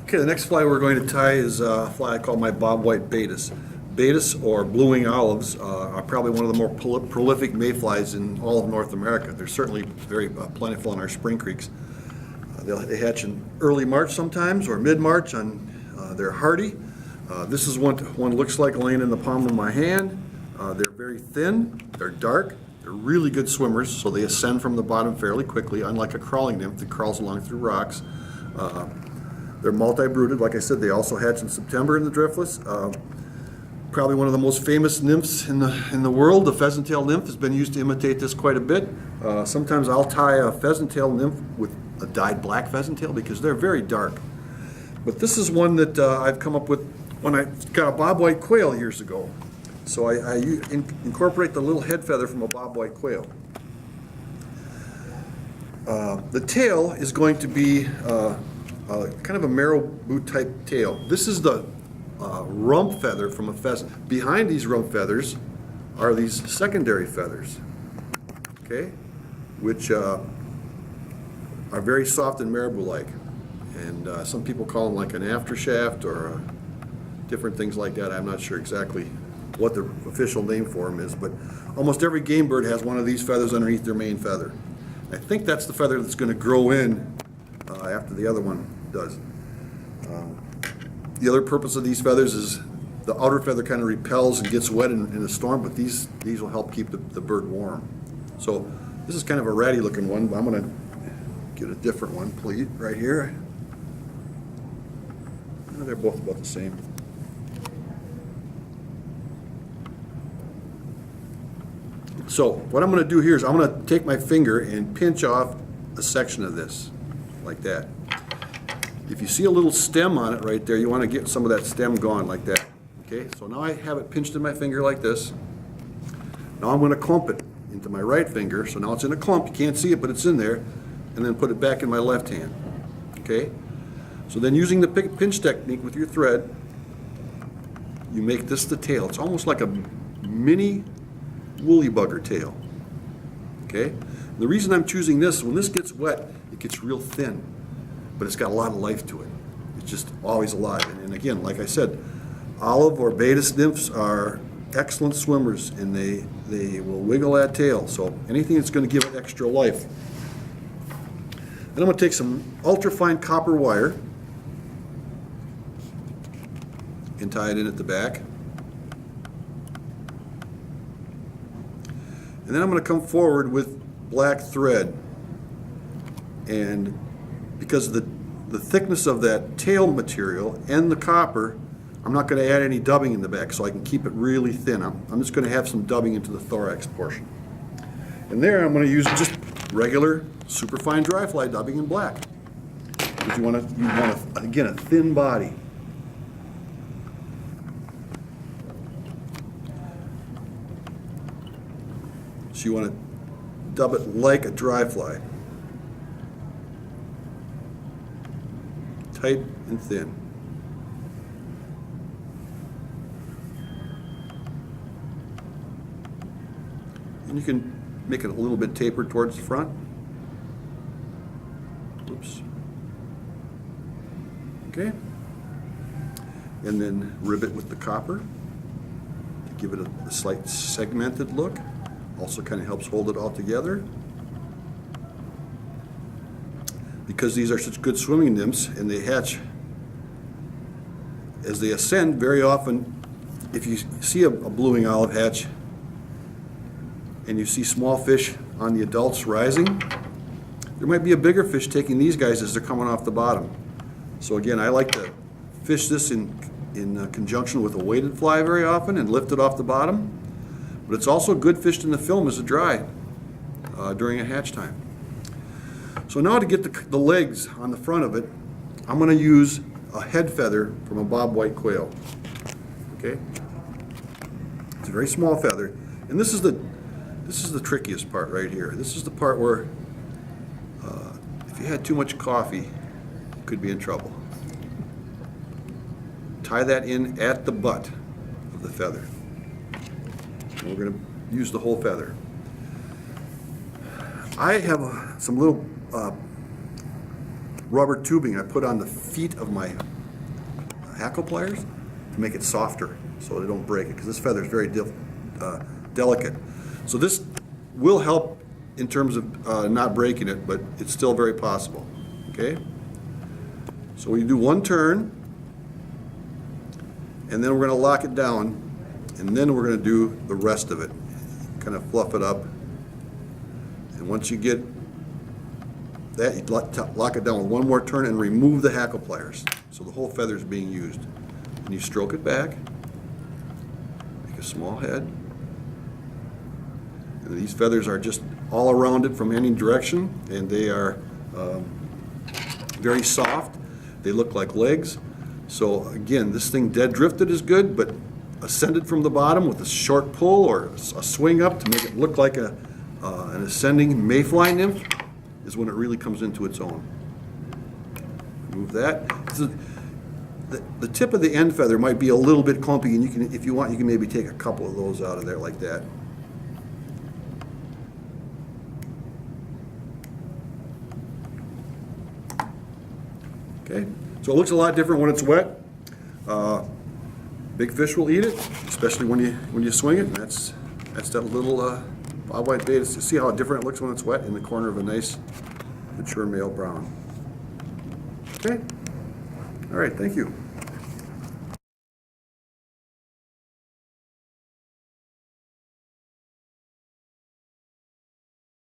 Okay, the next fly we're going to tie is a fly I call my Bobwhite Baetis. Baetis, or blue-wing olives, are probably one of the more prolific mayflies in all of North America. They're certainly very plentiful in our spring creeks. They hatch in early March sometimes, or mid-March. They're hardy. This is what one looks like laying in the palm of my hand. They're very thin, they're dark, they're really good swimmers, so they ascend from the bottom fairly quickly, unlike a crawling nymph that crawls along through rocks. They're multi-brooded. Like I said, they also hatch in September in the driftless. Probably one of the most famous nymphs in the world, the pheasant-tail nymph, has been used to imitate this quite a bit. Sometimes I'll tie a pheasant-tail nymph with a dyed black pheasant-tail because they're very dark. But this is one that I've come up with when I got a bobwhite quail years ago. So I incorporate the little head feather from a bobwhite quail. The tail is going to be kind of a marrow-boot type tail. This is the rump feather from a pheasant. Behind these rump feathers are these secondary feathers, okay, which are very soft and marabou-like. And some people call them like an aftershaft or different things like that. I'm not sure exactly what the official name for them is, but almost every game bird has one of these feathers underneath their main feather. I think that's the feather that's going to grow in after the other one does. The other purpose of these feathers is the outer feather kind of repels and gets wet in a storm, but these will help keep the bird warm. So this is kind of a ratty looking one, but I'm going to get a different one, please, right here. They're both about the same. So what I'm going to do here is I'm going to take my finger and pinch off a section of this, like that. If you see a little stem on it right there, you want to get some of that stem gone like that. Okay, so now I have it pinched in my finger like this. Now I'm going to clump it into my right finger. So now it's in a clump. You can't see it, but it's in there. And then put it back in my left hand. Okay, so then using the pinch technique with your thread, you make this the tail. It's almost like a mini woolly bugger tail. Okay, and the reason I'm choosing this, when this gets wet, it gets real thin, but it's got a lot of life to it. It's just always alive. And again, like I said, olive or Baetis nymphs are excellent swimmers, and they will wiggle that tail. So anything that's going to give it extra life. Then I'm going to take some ultra-fine copper wire and tie it in at the back. And then I'm going to come forward with black thread. And because of the thickness of that tail material and the copper, I'm not going to add any dubbing in the back, so I can keep it really thin. I'm just going to have some dubbing into the thorax portion. And there I'm going to use just regular superfine dry fly dubbing in black. Because you want again, a thin body. So you want to dub it like a dry fly. Tight and thin. And you can make it a little bit tapered towards the front. Oops. Okay. And then rivet with the copper to give it a slight segmented look. Also kind of helps hold it all together. Because these are such good swimming nymphs and they hatch as they ascend, very often if you see a blue-wing olive hatch and you see small fish on the adults rising, there might be a bigger fish taking these guys as they're coming off the bottom. So again, I like to fish this in conjunction with a weighted fly very often and lift it off the bottom. But it's also good fished in the film as a dry during a hatch time. So now to get the legs on the front of it, I'm going to use a head feather from a bobwhite quail. Okay, it's a very small feather, and this is the trickiest part right here. This is the part where if you had too much coffee, you could be in trouble. Tie that in at the butt of the feather. And we're going to use the whole feather. I have some little rubber tubing I put on the feet of my hackle pliers to make it softer so they don't break it, because this feather is very delicate. So this will help in terms of not breaking it, but it's still very possible. Okay? So we do one turn, and then we're going to lock it down, and then we're going to do the rest of it. Kind of fluff it up. And once you get that, you lock it down with one more turn and remove the hackle pliers. So the whole feather is being used. And you stroke it back, make a small head. And these feathers are just all around it from any direction, and they are very soft. They look like legs. So again, this thing dead drifted is good, but ascended from the bottom with a short pull or a swing up to make it look like an ascending mayfly nymph is when it really comes into its own. Remove that. The tip of the end feather might be a little bit clumpy, and you can, if you want, you can maybe take a couple of those out of there like that. Okay, so it looks a lot different when it's wet. Big fish will eat it, especially when you swing it. And that's that little Bobwhite Baetis. You see how different it looks when it's wet in the corner of a nice mature male brown. Okay, all right, thank you.